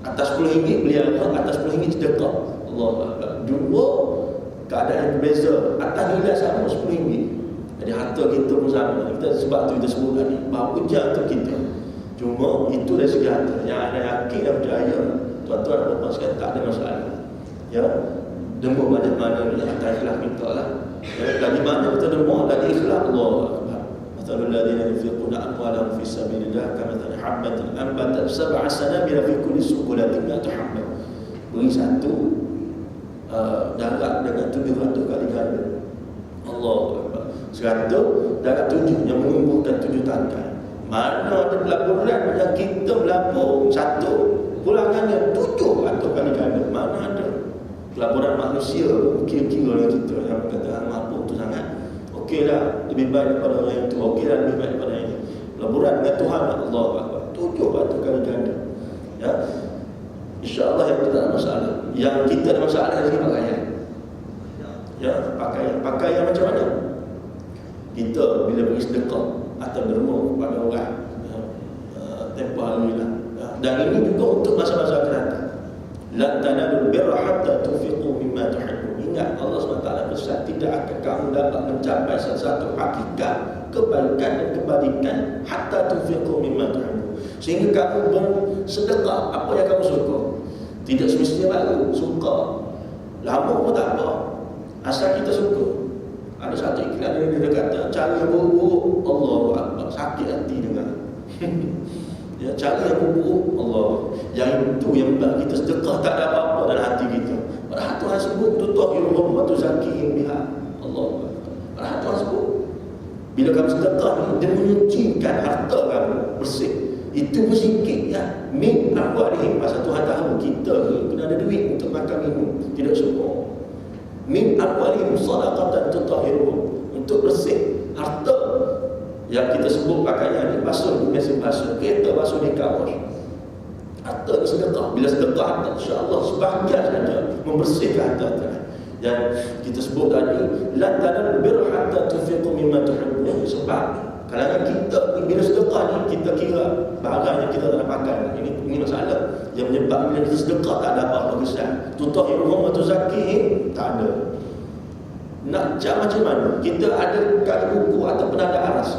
Atas RM10 beli apa, atas RM10 sedekah. Allah Akbar. Dua keadaan yang berbeza. Atas nilai sama RM10. Jadi harta kita pun sama. Kita sebab tu kita sebut tadi bahawa ujian untuk kita. Cuma itu dari segi harta. Yang ada yakin dan percaya, tuan-tuan dan puan sekalian, tak ada masalah. Ya, demo banyak mana ni atas ikhlas minta lah. Ya, dari mana kita demo? Dari ikhlas. Allah Akbar. Mathalul ladzina yunfiquna amwalahum fi sabilillah kamathali habbatin anbatat sab'a sanabila fi kulli sumbulatin mi'atu habbah. Beri satu darat dengan 700 kali ganda. Allah Akbar. 100 darab 7 yang menumbuhkan 7 tangkai. Mana ada pelaburan yang kita melabur 1 pulangannya 7 atau kali ganda. Mana ada pelaburan manusia kira-kira kita yang kata mampu tu sangat. Okeylah, lebih baik daripada orang itu. Okeylah, lebih baik daripada ini. Pelaburan dengan Tuhan Allah 7 atau kali ganda. Ya, InsyaAllah yang tidak ada masalah. Yang kita ada masalah lagi pakaian. Ya, pakaian macam mana? Kita bila beri sedekah atau derma kepada orang, tempoh hari lah. Dan ini juga untuk masa-masa akan datang. Lan tanalul birra hatta tunfiqu mimma tuhibbun. Ingat Allah SWT pesan, tidak akan kamu dapat mencapai satu hakikat kebaikan dan kebaikan hatta tunfiqu mimma tuhibbun. Sehingga kamu bersedekah apa yang kamu suka. Tidak semestinya baru suka, lama pun tak apa, asal kita suka. Ada satu iklan yang dia kata cara yang buruk, Allahu Akbar, sakit hati dengar. Ya, cara yang buruk, Allah. Yang itu yang buat kita sedekah tak ada apa-apa dalam hati kita. Padahal Tuhan sebut tutahhiruhum wa tuzakkihim biha. Allah. Padahal Tuhan sebut bila kamu sedekah ni, dia menyucikan harta kamu bersih. Itu bersikit ya. Min amwalihim, pasal Tuhan tahu kita ni kena ada duit untuk makan minum, tidak semua. Min amwalihim sadaqatan tutahhiruhum, untuk bersih harta yang kita sebut pakaian ni, basuh di mesin basuh, kereta basuh di kawash. Harta ni sedekah. Bila sedekah, insya-Allah sebahagian saja membersihkan harta. Dan kita sebut tadi, la tanalul birra hatta tunfiqu mimma tuhibbun. Sebab kalangan kita bila sedekah ni, kita kira barang yang kita tak nak pakai. Ini masalah yang menyebabkan bila kita sedekah tak ada apa-apa kesan. Tutahhiruhum wa tuzakkihim, tak ada. Nak jam macam mana? Kita ada kali buku atau penanda aras.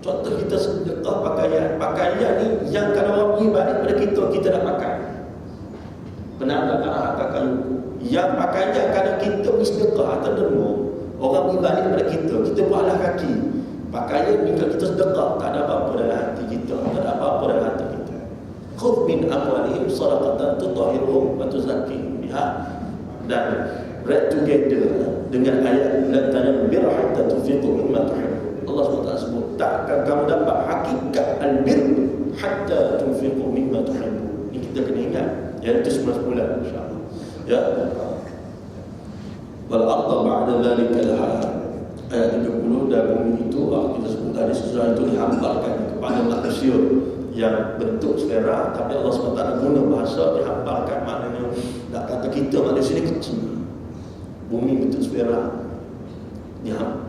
Contoh kita sedekah pakaian. Pakaian ni yang kalau orang beri balik pada kita, kita nak pakai. Penanda aras atau kayu. Yang pakaian kalau kita beri sedekah atau derma, orang beri balik pada kita, kita buatlah kaki. Pakaian ni kalau kita sedekah, tak ada apa-apa dalam hati kita, tak ada apa-apa dalam hati kita. Khudh min amwalihim sadaqatan tutahhiruhum wa tuzakkihim biha. Dan right together dengan ayat lan tanalul birra hatta tunfiqu mimma tuhibbun. Allah SWT sebut, takkan kamu dapat hakikat albir hatta tunfiqu mimma tuhibbun. Ini kita kena ingat. Yang itu 11 bulan insya-Allah. Ya. Wal arda ba'da dhalika laha. Ayat 30, dan bumi itu kita sebut tadi sesuatu itu dihamparkan kepada manusia yang bentuk sfera, tapi Allah SWT guna bahasa dihamparkan, maknanya nak kata kita manusia ni kecil. Bumi bentuk sfera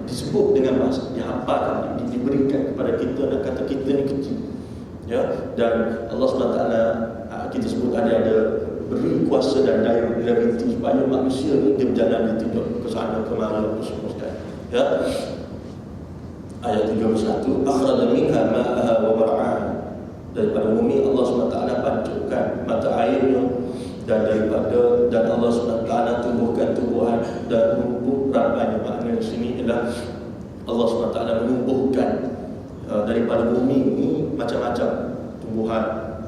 disebut dengan bahasa dihamparkan, diberikan kepada kita, nak kata kita ni kecil. Ya, dan Allah SWT kita sebut ada beri kuasa dan daya graviti supaya manusia ni dia berjalan, dia tidak ke sana kemari apa semua sekali. Ya. Ayat 31, akhraja minha ma'aha wa mar'aha. Daripada bumi Allah SWT pancarkan mata airnya, dan Allah SWT tumbuhkan tumbuhan dan rumput ramanya. Maknanya di sini ialah Allah SWT menumbuhkan daripada bumi ini macam-macam tumbuhan,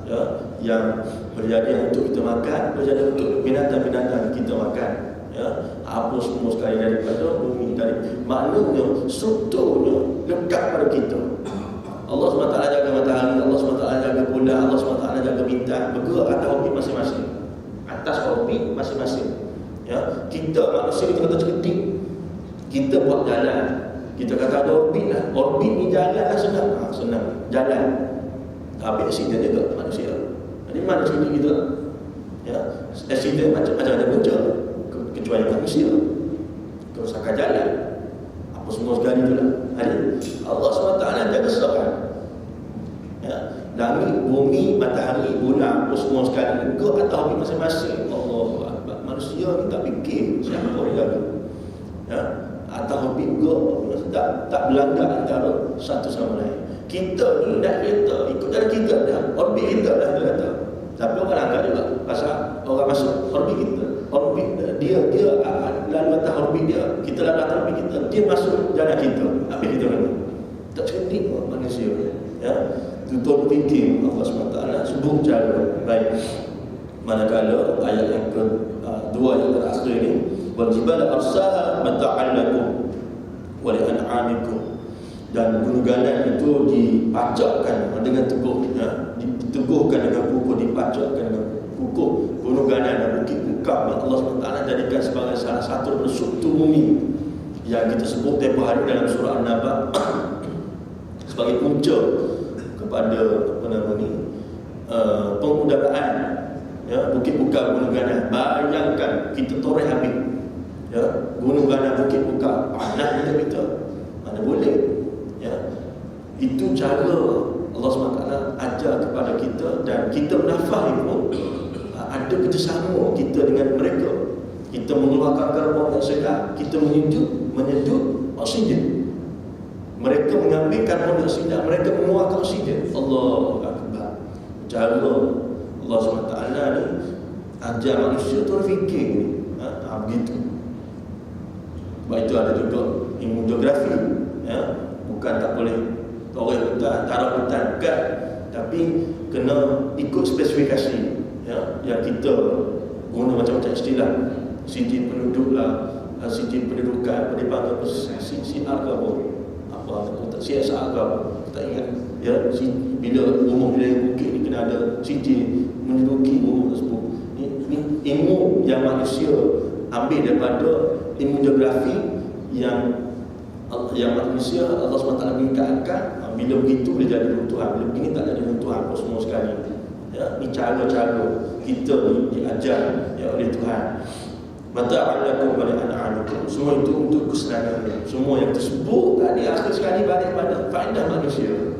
ya, yang berjadi untuk kita makan, berjadi untuk binatang-binatang kita makan. Ya, apa semua sekali daripada bumi, dari maknanya strukturnya lekat pada kita. Allah SWT jaga matahari, Allah SWT jaga bulan, Allah SWT jaga bintang, bergerak atas orbit masing-masing. Atas orbit masing-masing. Ya, kita manusia kita kata cerdik, kita buat jalan, kita kata ada orbit lah. Orbit ni jalan lah, senang jalan. Tapi accident juga manusia. Jadi mana cerdik kita? Ya, accident macam-macam ada punca. Kecuali manusia, kerusakan jalan, apa semua sekali tu lah. Allah SWT jaga seorang. Ya, langit, bumi, matahari, bulan, apa semua sekali ke atas orbit masing-masing. Allah, manusia ni tak fikir siapa yang jaga. Ya, atas orbit ke tak berlanggar antara satu sama lain. Kita ni dah kereta ikut jalan kita dah, orbit kita dah kata. Tapi orang langgar juga pasal orang masuk orbit kita. Orbit dia lalu atas orbit dia, kita lalu atas orbit kita, dia masuk jalan kita. Habis kita mana? Tak cerdik manusia. Ya, tutur fikir Allah SWT sebut cara baik. Manakala ayat yang kedua yang terakhir ini, wal jibala arsaha mata'an lakum. wa li an'amikum, dan gunung ganan itu dipacakkan dengan teguh, diteguhkan dengan kukuh, dipacakkan dengan kukuh. Gunung ganan dan bukit Bukak yang Allah SWT jadikan sebagai salah satu struktur bumi yang kita sebut tempoh hari dalam surah An-Naba sebagai punca kepada pengudaraan, bukit Bukak, gunung ganan. Bayangkan kita toreh habis, gunung ganan, bukit Bukak, panas kita, mana boleh. Itu cara Allah SWT ajar kepada kita, dan kita bernafas pun ada kerjasama kita dengan mereka. Kita mengeluarkan karbon dioksida, kita menyedut oksigen. Mereka mengambil karbon dioksida, mereka mengeluarkan oksigen. Allahu Akbar. Cara Allah SWT ni ajar manusia tu fikir ni. Begitu. Sebab itu ada juga ilmu geografi, bukan tak boleh orang hutan, taruh hutan kan, tapi kena ikut spesifikasi, yang kita guna macam-macam istilah, sijil penduduk lah, sijil pendudukan, apa dia panggil, CSR ke apa, CSR ke apa, tak ingat, bila rumah bila bukit ni kena ada sijil menduduki rumah tersebut. Ini ilmu yang manusia ambil daripada ilmu geografi yang manusia Allah SWT mengingatkan. Bila begitu boleh jadi runtuhan, bila begini tak jadi runtuhan apa semua sekali. Ini cara-cara kita diajar oleh Tuhan. Mata'alakum wa li'an'amikum. Semua itu untuk kesenangan. Semua yang tersebut tadi akhir sekali balik pada faedah manusia.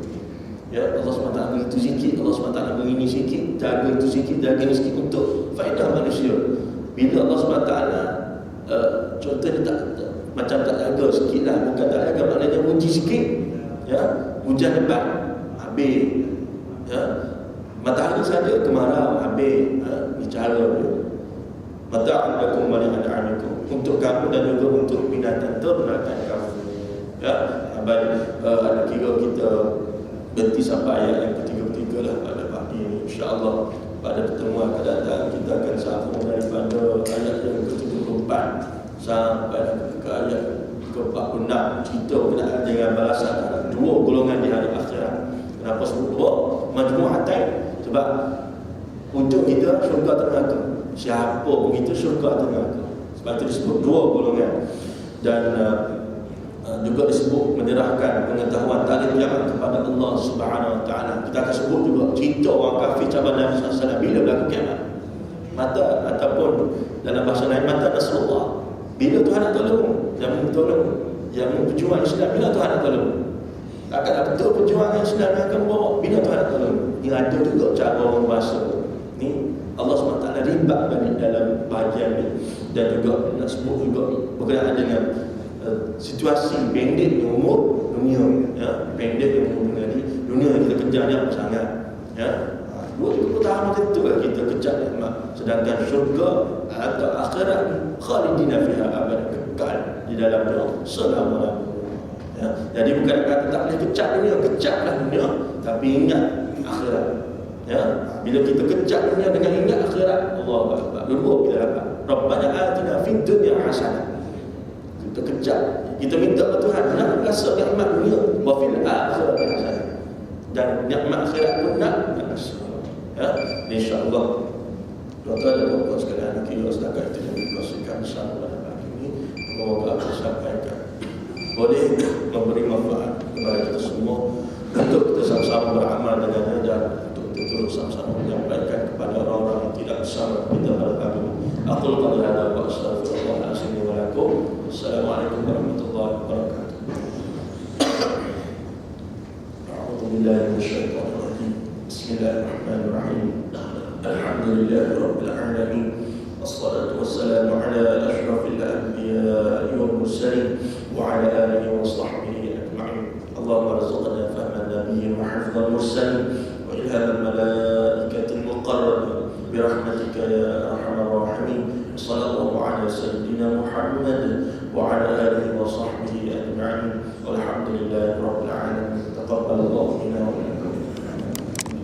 Allah SWT beri itu sikit, Allah SWT beri ini sikit, jaga itu sikit, jaga ini sikit untuk faedah manusia. Bila Allah SWT contohnya macam tak jaga sikit lah, bukan tak jaga, maknanya uji sikit, hujan lebat habis, matahari saja kemarau habis. Bicara dia mata'alakum wa li'an'amikum, untuk kamu dan juga untuk binatang ternakan kamu. Ada kira kita berhenti sampai ayat yang ketiga-ketiga lah pada pagi ini. InsyaAllah pada pertemuan akan datang kita akan sambung daripada ayat yang ke-74 sampai ke ayat ke-46. Cerita berkenaan dengan balasan dua golongan di hari akhirat. Kenapa sebut dua? Majmu'atain, sebab ujung kita syurga atau neraka. Siapa pun kita syurga atau neraka. Sebab itu disebut dua golongan. Dan juga disebut menyerahkan pengetahuan tarikh kiamat kepada Allah Subhanahu Wa Taala. Kita akan sebut juga cerita orang kafir cabar Nabi sallallahu alaihi wasallam bila berlaku kiamat. Mata ataupun dalam bahasa lain mata Rasulullah. Bila Tuhan nak tolong, yang tolong, yang berjuang Islam, bila Tuhan nak tolong. Akan betul perjuangan Islam yang akan bawa, bila Tuhan nak tolong. Ini ada juga cara orang bahasa. Ni Allah SWT ribat balik dalam bahagian ni. Dan juga nak sebut juga berkenaan dengan situasi pendek umur dunia, pendek umur dunia ni, dunia yang kita kejar ni apa sangat, dua tiga tahun macam tu lah kita kejar nikmat. Sedangkan syurga atau akhirat khalidina fiha abad, kekal di dalamnya selama-lamanya. Jadi bukan kata tak boleh kejar dunia, kejarlah dunia, tapi ingat akhirat. Bila kita kejar dunia dengan ingat akhirat, Allahu Akbar, dua kita dapat. Rabbana atina fid dunya hasanah. Kita kejar, kita minta kepada Tuhan nak rasa nikmat dunia, wa fil akhirati hasanah, dan nikmat akhirat pun nak rasa. InsyaAllah tuan-tuan dan puan-puan sekalian, kira setakat itu yang dikongsikan bersama pada pagi ini. Semoga aku sampaikan boleh memberi manfaat kepada kita semua, untuk kita sama-sama beramal dengannya, dan untuk kita terus sama-sama menyampaikan kepada orang-orang yang tidak bersama kita pada pagi ini. Aku qul hadza wa astaghfirullahalazim wa lakum. Assalamualaikum warahmatullahi wabarakatuh. A'udzu billahi minasyaitonir rajim. Bismillahirrahmanirrahim. Alhamdulillahi rabbil alamin. Wassalatu wassalamu ala asyrafil anbiya'i wal mursalin wa ala alihi wa sahbihi ajma'in. Allahumma arzuqna fahman nabiyyin wa hifdhal mursalin wa ilhamal malaikatil muqarrabin bi rahmatika ya arhamar rahimin. Sallallahu ala sayyidina Muhammad wa ala alihi wa sahbihi ajma'in. Walhamdulillahi rabbil alamin. Taqabbalallahu minna wa